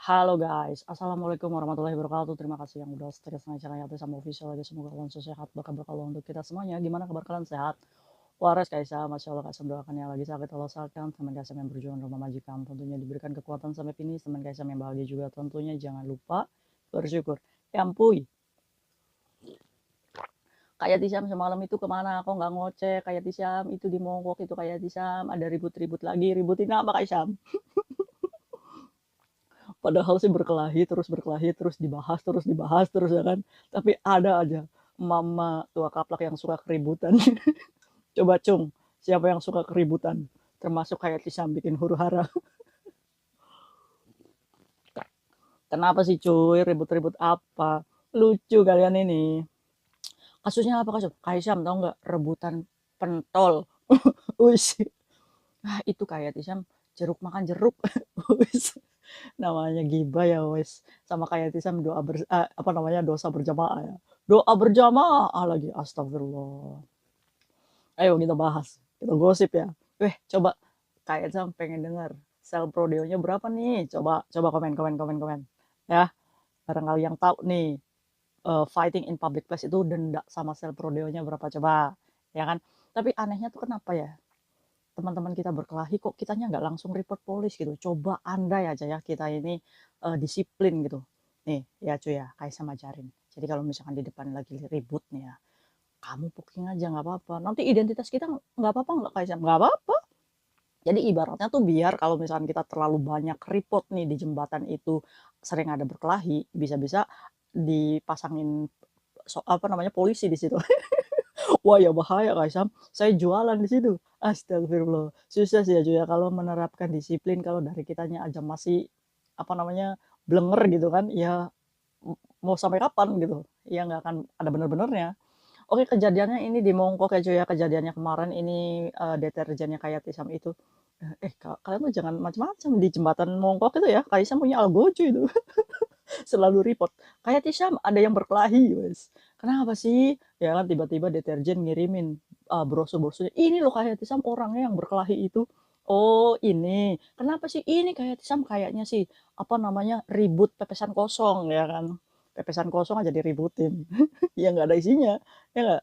Halo guys, assalamualaikum warahmatullahi wabarakatuh. Terima kasih yang udah setia sama channel sama official lagi. Semoga kalian sehat, berkah untuk kita semuanya. Gimana kabar kalian, sehat? Waras Kaisa, masya Allah, Kaisa doakan yang lagi sakit Allah sehatkan. Teman Kaisa yang berjuang rumah majikan tentunya diberikan kekuatan sampai finish. Teman Kaisa yang bahagia juga tentunya jangan lupa bersyukur. Ya ampun, kayak Tisam semalam itu kemana? Kok nggak ngoceh? Kayak Tisam itu di Mongkok itu kayak Tisam ada ribut-ribut lagi. Ributin apa Kaisam? Padahal sih berkelahi terus dibahas terus ya kan. Tapi ada aja mama tua kaplak yang suka keributan. Coba cung, siapa yang suka keributan? Termasuk kayak Tisam bikin huru hara. Kenapa sih cuy, ribut-ribut apa? Lucu kalian ini. Kasusnya apa kasus? Kaisam tau nggak? Rebutan pentol. Wis. Ah, itu kayak Tisam jeruk makan jeruk. Wis. Namanya gibah ya wes, sama kayak Tisam apa namanya, dosa berjamaah ya, doa berjamaah lagi, astagfirullah. Ayo kita bahas, kita gosip ya. Coba kayak Tisam pengen dengar sel prodeonya berapa nih, coba komen ya, barangkali yang tahu nih. Fighting in public place itu denda sama sel prodeonya berapa coba, ya kan. Tapi anehnya tuh kenapa ya teman-teman kita berkelahi kok kitanya nggak langsung report polis gitu. Coba andai aja ya kita ini disiplin gitu. Nih ya cuy ya, kayak sama ajarin. Jadi kalau misalkan di depan lagi ribut nih ya, kamu puking aja nggak apa-apa. Nanti identitas kita nggak apa-apa nggak kayak nggak apa-apa. Jadi ibaratnya tuh biar kalau misalkan kita terlalu banyak report nih di jembatan itu sering ada berkelahi, bisa-bisa dipasangin apa namanya polisi di situ. Wah ya bahaya Kaisam, saya jualan di situ. Astagfirullah. Susah sih ya cuy ya kalau menerapkan disiplin kalau dari kitanya aja masih apa namanya blenger gitu kan. Ya mau sampai kapan gitu. Ya nggak akan ada bener-benernya. Oke, kejadiannya ini di Mongkok ya cuy ya. Kejadiannya kemarin ini deterjennya kayak Tisam itu. Kalian tuh jangan macam-macam di jembatan Mongkok itu ya. Kaisam punya algojo itu. Selalu report. Kayak Tisam ada yang berkelahi, wes. Kenapa sih? Ya kan tiba-tiba deterjen ngirimin brosur-brosurnya. Ini loh kayak Tisam orangnya yang berkelahi itu. Oh ini, kenapa sih ini kayak Tisam kayaknya sih apa namanya ribut pepesan kosong ya kan? Pepesan kosong aja diributin, ya nggak ada isinya, ya nggak.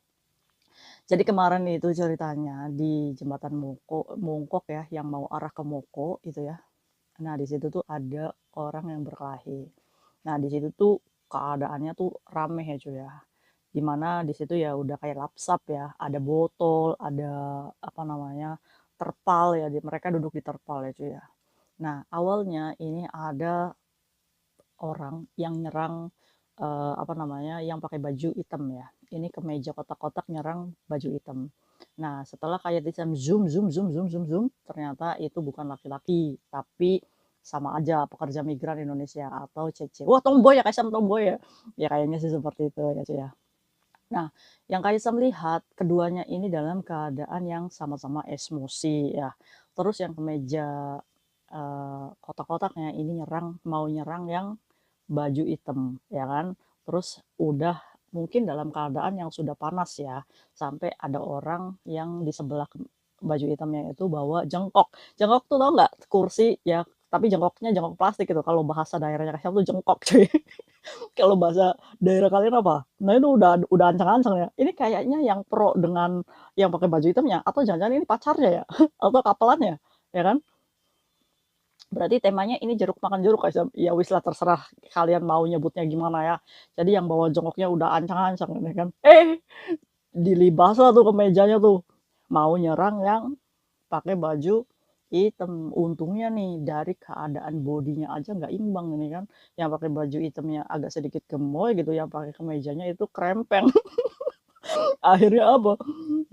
Jadi kemarin itu ceritanya di jembatan Mongkok ya, yang mau arah ke Moko itu ya. Nah di situ tuh ada orang yang berkelahi. Nah, di situ tuh keadaannya tuh rame ya cuy ya. Dimana di situ ya udah kayak lapsap ya, ada botol, ada apa namanya terpal ya, mereka duduk di terpal ya cuy ya. Nah, awalnya ini ada orang yang nyerang apa namanya, yang pakai baju hitam ya. Ini kemeja kotak-kotak nyerang baju hitam. Nah, setelah kayak zoom, ternyata itu bukan laki-laki, tapi sama aja pekerja migran Indonesia atau CC. Wah, tomboy ya, Kaisam tomboy ya. Ya kayaknya sih seperti itu ya, cuy ya. Nah, yang Kaisam lihat keduanya ini dalam keadaan yang sama-sama emosi ya. Terus yang kemeja kotak-kotaknya ini mau nyerang yang baju hitam ya kan. Terus udah mungkin dalam keadaan yang sudah panas ya, sampai ada orang yang di sebelah baju hitamnya itu bawa jengkok. Jengkok tuh tau nggak, kursi ya, tapi jengkoknya jengkok plastik gitu. Kalau bahasa daerahnya Kasyaf tuh jengkok cuy. Kalau bahasa daerah kalian apa? Nah itu udah ancang-ancang ya. Ini kayaknya yang pro dengan yang pakai baju hitamnya, atau jangan-jangan ini pacarnya ya, atau kapelannya, ya kan? Berarti temanya ini jeruk makan jeruk guys. Ya wis lah, terserah kalian mau nyebutnya gimana ya. Jadi yang bawa jongkoknya udah ancang-ancang ya kan. Dilibas lah tuh ke mejanya tuh. Mau nyerang yang pakai baju hitam. Untungnya nih dari keadaan bodinya aja nggak imbang ini kan. Yang pakai baju hitamnya agak sedikit gemoy gitu. Yang pakai kemejanya itu krempeng. Akhirnya apa?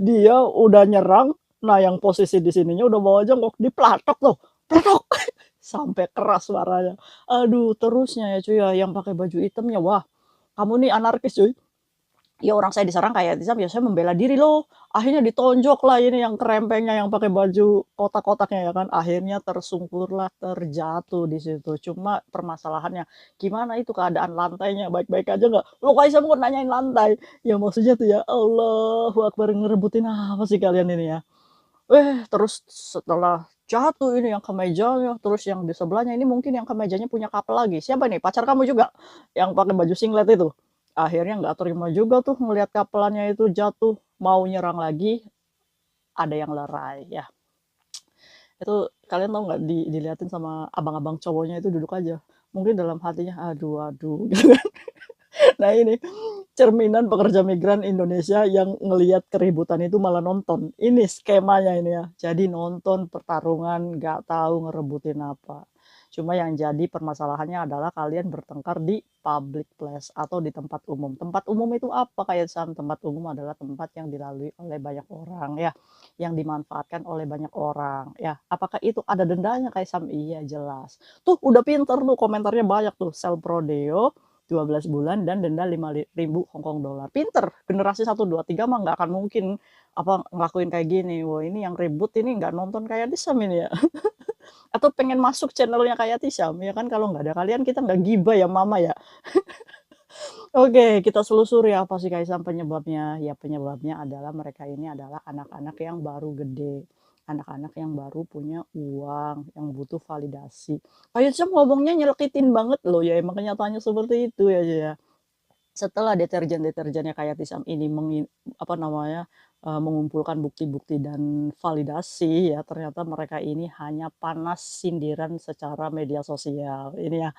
Dia udah nyerang. Nah yang posisi di sininya udah bawa jongkok. Diplatok tuh. Platok. Sampai keras suaranya. Aduh, terusnya ya cuy ya, yang pakai baju hitamnya, wah, kamu nih anarkis cuy. Ya orang saya diserang kayak Tisam, ya saya membela diri loh. Akhirnya ditonjok lah ini yang kerempengnya yang pakai baju kotak-kotaknya ya kan. Akhirnya tersungkur lah, terjatuh di situ. Cuma permasalahannya, gimana itu keadaan lantainya, baik-baik aja nggak? Lo kayak saya mau nanyain lantai. Ya maksudnya tuh ya, Allahu Akbar, ngerebutin apa sih kalian ini ya? Terus setelah jatuh ini yang kemejanya, terus yang di sebelahnya ini mungkin yang kemejanya punya couple lagi, "Siapa nih, pacar kamu juga?" Yang pakai baju singlet itu. Akhirnya nggak terima juga tuh ngelihat couple itu jatuh, mau nyerang lagi, ada yang lerai, ya. Itu kalian tahu nggak diliatin sama abang-abang cowoknya itu duduk aja, mungkin dalam hatinya, "Aduh aduh," gitu kan. Nah ini, cerminan pekerja migran Indonesia yang ngelihat keributan itu malah nonton. Ini skemanya ini ya. Jadi nonton pertarungan, nggak tahu ngerebutin apa. Cuma yang jadi permasalahannya adalah kalian bertengkar di public place atau di tempat umum. Tempat umum itu apa kayak Sam? Tempat umum adalah tempat yang dilalui oleh banyak orang ya, yang dimanfaatkan oleh banyak orang ya. Apakah itu ada dendanya kayak Sam? Iya jelas. Tuh udah pinter tuh komentarnya banyak tuh. Self Prodeo 12 bulan dan denda 5.000 Hong Kong dollar. Pinter, generasi 1, 2, 3 mah nggak akan mungkin apa ngelakuin kayak gini. Wah ini yang ribut ini nggak nonton kayak Tisam ini ya. Atau pengen masuk channelnya kayak Tisam ya kan kalau nggak ada kalian kita nggak gibah ya mama ya. Oke kita selusuri apa sih Kaisang penyebabnya. Ya penyebabnya adalah mereka ini adalah anak-anak yang baru gede. Anak-anak yang baru punya uang, yang butuh validasi. Kaisang ngomongnya nyelekitin banget loh ya emang kenyataannya seperti itu ya. Setelah deterjen-deterjennya kayak Tisam ini apa namanya, mengumpulkan bukti-bukti dan validasi ya, ternyata mereka ini hanya panas sindiran secara media sosial, ini ya.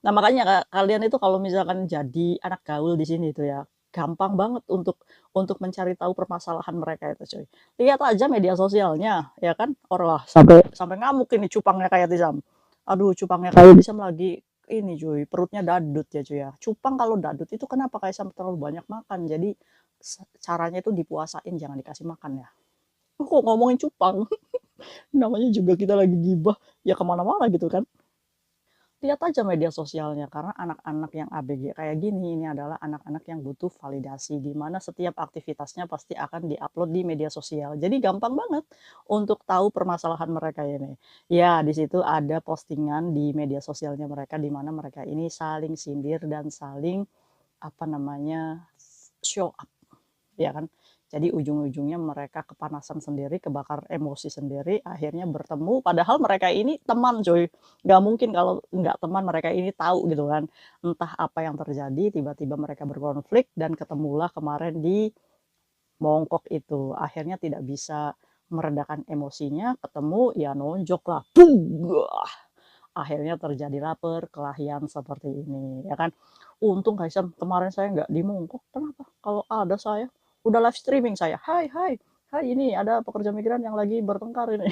Nah, makanya kalian itu kalau misalkan jadi anak gaul di sini tuh ya, gampang banget untuk mencari tahu permasalahan mereka itu, cuy. Lihat aja media sosialnya, ya kan, wah sampai sampai ngamuk ini cupangnya kayak Tisam. Aduh, cupangnya kayak Tisam lagi ini cuy, perutnya dadut ya cuy ya. Cupang kalau dadut itu kenapa Kaisang terlalu banyak makan, jadi caranya itu dipuasain, jangan dikasih makan ya. Kok ngomongin cupang? Namanya juga kita lagi gibah, ya kemana-mana gitu kan. Lihat aja media sosialnya, karena anak-anak yang ABG kayak gini, ini adalah anak-anak yang butuh validasi, di mana setiap aktivitasnya pasti akan diupload di media sosial. Jadi gampang banget untuk tahu permasalahan mereka ini. Ya, di situ ada postingan di media sosialnya mereka, di mana mereka ini saling sindir dan saling apa namanya show up, ya kan? Jadi ujung-ujungnya mereka kepanasan sendiri, kebakar emosi sendiri, akhirnya bertemu. Padahal mereka ini teman, coy. Nggak mungkin kalau nggak teman mereka ini tahu gitu kan. Entah apa yang terjadi, tiba-tiba mereka berkonflik dan ketemulah kemarin di Mongkok itu. Akhirnya tidak bisa meredakan emosinya, ketemu ya nonjok lah. Buh! Akhirnya terjadilah perkelahian seperti ini, ya kan. Untung Kaisang kemarin saya nggak di Mongkok, kenapa? Kalau ada saya, udah live streaming saya, "Hai hai, hai ini ada pekerja migran yang lagi bertengkar ini."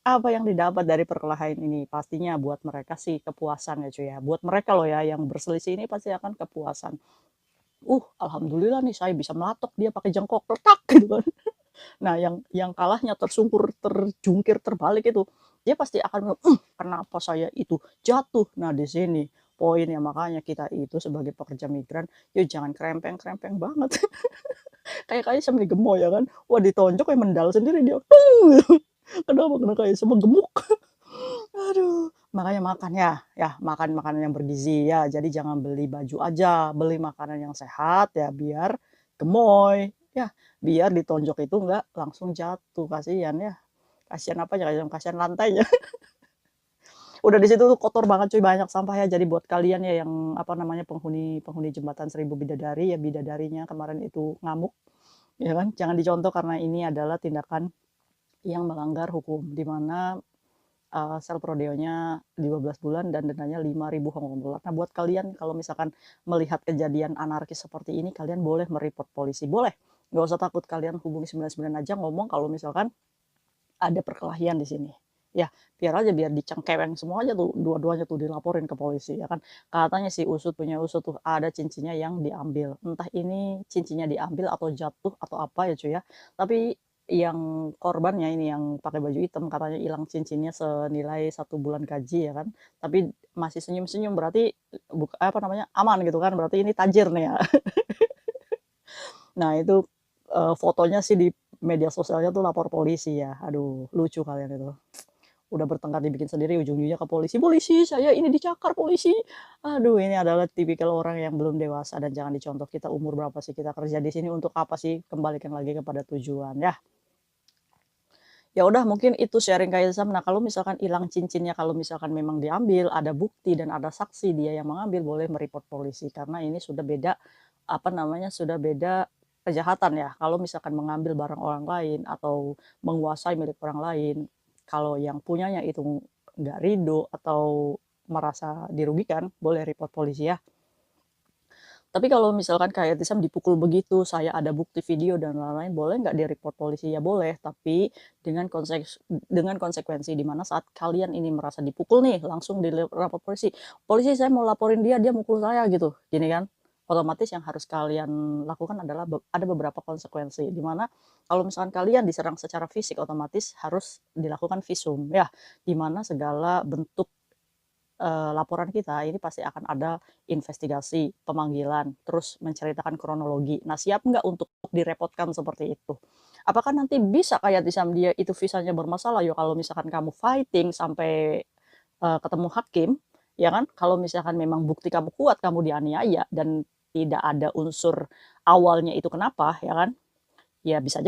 Apa yang didapat dari perkelahian ini? Pastinya buat mereka sih kepuasan ya cuy ya, buat mereka loh ya yang berselisih ini pasti akan kepuasan. Alhamdulillah nih saya bisa melatok dia pakai jengkok, retak gitu kan. Nah, yang kalahnya tersungkur, terjungkir, terbalik itu, dia pasti akan bilang, kenapa saya itu jatuh?" Nah, di sini poinnya, makanya kita itu sebagai pekerja migran, ya jangan krempeng-krempeng banget. Kayak sambil gemoy ya kan, wah ditonjok kayak mendal sendiri dia, kenapa kena kayak semua gemuk. Aduh, makanya makan ya, makan makanan yang bergizi ya, jadi jangan beli baju aja, beli makanan yang sehat ya biar gemoy, ya biar ditonjok itu nggak langsung jatuh, kasihan ya. Kasihan apanya, kasihan lantainya. Udah di situ tuh kotor banget cuy, banyak sampah ya, jadi buat kalian ya yang apa namanya, penghuni penghuni jembatan Seribu Bidadari ya, bidadarinya kemarin itu ngamuk, ya kan, jangan dicontoh karena ini adalah tindakan yang melanggar hukum, di mana self rodeonya 12 bulan dan dendanya 5.000 Hong Kong dollar. Nah, buat kalian kalau misalkan melihat kejadian anarkis seperti ini, kalian boleh mereport polisi, boleh. Nggak usah takut, kalian hubungi 99 aja ngomong kalau misalkan ada perkelahian di sini. Ya, biar dicengkeweng semua aja tuh, dua-duanya tuh dilaporin ke polisi, ya kan. Katanya si usut punya usut tuh ada cincinnya yang diambil. Entah ini cincinnya diambil atau jatuh atau apa ya cuy ya. Tapi yang korbannya ini yang pakai baju hitam katanya hilang cincinnya senilai 1 bulan gaji ya kan. Tapi masih senyum-senyum berarti apa namanya aman gitu kan. Berarti ini tajir nih ya. Nah itu fotonya sih di media sosialnya tuh lapor polisi ya. Aduh lucu kalian itu. Udah bertengkar dibikin sendiri ujung-ujungnya ke polisi, "Polisi saya ini dicakar polisi." Aduh ini adalah tipikal orang yang belum dewasa dan jangan dicontoh. Kita umur berapa sih kita kerja di sini untuk apa sih? Kembalikan lagi kepada tujuan ya. Ya udah mungkin itu sharing Kak Ilham. Nah, kalau misalkan hilang cincinnya, kalau misalkan memang diambil, ada bukti dan ada saksi dia yang mengambil, boleh mereport polisi karena ini sudah beda, apa namanya, sudah beda kejahatan ya. Kalau misalkan mengambil barang orang lain atau menguasai milik orang lain, kalau yang punyanya itu nggak ridho atau merasa dirugikan, boleh report polisi ya. Tapi kalau misalkan kayak Tisam dipukul begitu, saya ada bukti video dan lain-lain, boleh nggak di-report polisi? Ya boleh, tapi dengan konsekuensi di mana saat kalian ini merasa dipukul nih, langsung di-report polisi. Polisi, saya mau laporin dia, dia mukul saya gitu. Gini kan? Otomatis yang harus kalian lakukan adalah ada beberapa konsekuensi. Di mana kalau misalkan kalian diserang secara fisik, otomatis harus dilakukan visum. Ya, di mana segala bentuk laporan kita ini pasti akan ada investigasi, pemanggilan, terus menceritakan kronologi. Nah, siap nggak untuk direpotkan seperti itu? Apakah nanti bisa kayak Tisam dia itu visanya bermasalah? Ya kalau misalkan kamu fighting sampai ketemu hakim, ya kan? Kalau misalkan memang bukti kamu kuat, kamu dianiaya dan tidak ada unsur awalnya itu kenapa, ya kan? Ya bisa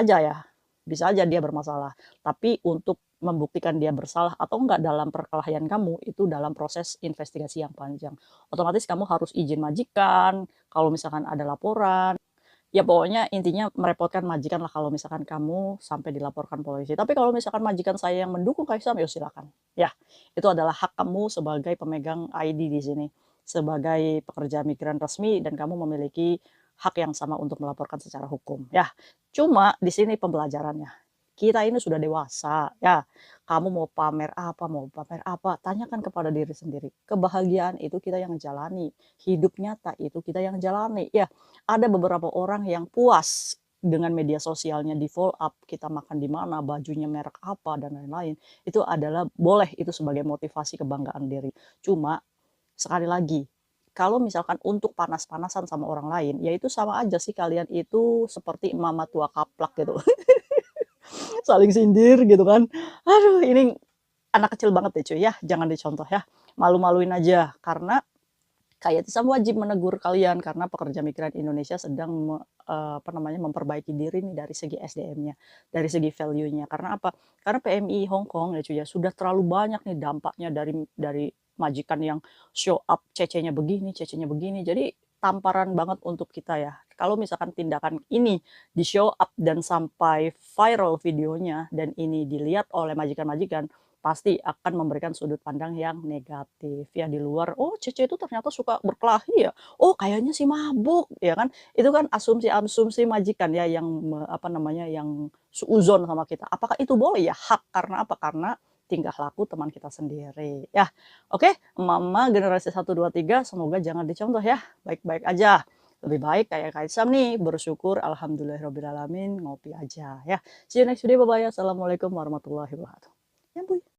aja dia bermasalah. Tapi untuk membuktikan dia bersalah atau enggak dalam perkelahian kamu, itu dalam proses investigasi yang panjang. Otomatis kamu harus izin majikan, kalau misalkan ada laporan, ya pokoknya intinya merepotkan majikan lah kalau misalkan kamu sampai dilaporkan polisi. Tapi kalau misalkan majikan saya yang mendukung Kaisam, ya silakan. Ya, itu adalah hak kamu sebagai pemegang ID di sini, sebagai pekerja migran resmi dan kamu memiliki hak yang sama untuk melaporkan secara hukum. Ya, cuma di sini pembelajarannya. Kita ini sudah dewasa, ya. Kamu mau pamer apa, tanyakan kepada diri sendiri. Kebahagiaan itu kita yang jalani, hidup nyata itu kita yang jalani. Ya, ada beberapa orang yang puas dengan media sosialnya di follow up, kita makan di mana, bajunya merek apa, dan lain-lain. Itu adalah boleh itu sebagai motivasi kebanggaan diri. Cuma sekali lagi, kalau misalkan untuk panas-panasan sama orang lain, ya itu sama aja sih kalian itu seperti mama tua kaplak gitu. Saling sindir gitu kan. Aduh, ini anak kecil banget deh cuy ya, jangan dicontoh ya. Malu-maluin aja karena kayak Tisam wajib menegur kalian karena pekerja migran Indonesia sedang apa namanya memperbaiki diri nih dari segi SDM-nya, dari segi value-nya. Karena apa? Karena PMI Hong Kong ya cuy ya sudah terlalu banyak nih dampaknya dari majikan yang show up cece-nya begini, cece-nya begini. Jadi tamparan banget untuk kita ya. Kalau misalkan tindakan ini di show up dan sampai viral videonya dan ini dilihat oleh majikan-majikan, pasti akan memberikan sudut pandang yang negatif ya di luar. Oh, Cece itu ternyata suka berkelahi ya. Oh, kayaknya sih mabuk, ya kan? Itu kan asumsi-asumsi majikan ya yang apa namanya yang suuzon sama kita. Apakah itu boleh ya? Hak karena apa? Karena tingkah laku teman kita sendiri. Ya, oke, Mama generasi 1 2 3 semoga jangan dicontoh ya. Baik-baik aja. Lebih baik kayak Kaisam nih, bersyukur alhamdulillahirobbilalamin, ngopi aja ya. See you next video, bye bye. Assalamualaikum warahmatullahi wabarakatuh. Ya, Bu.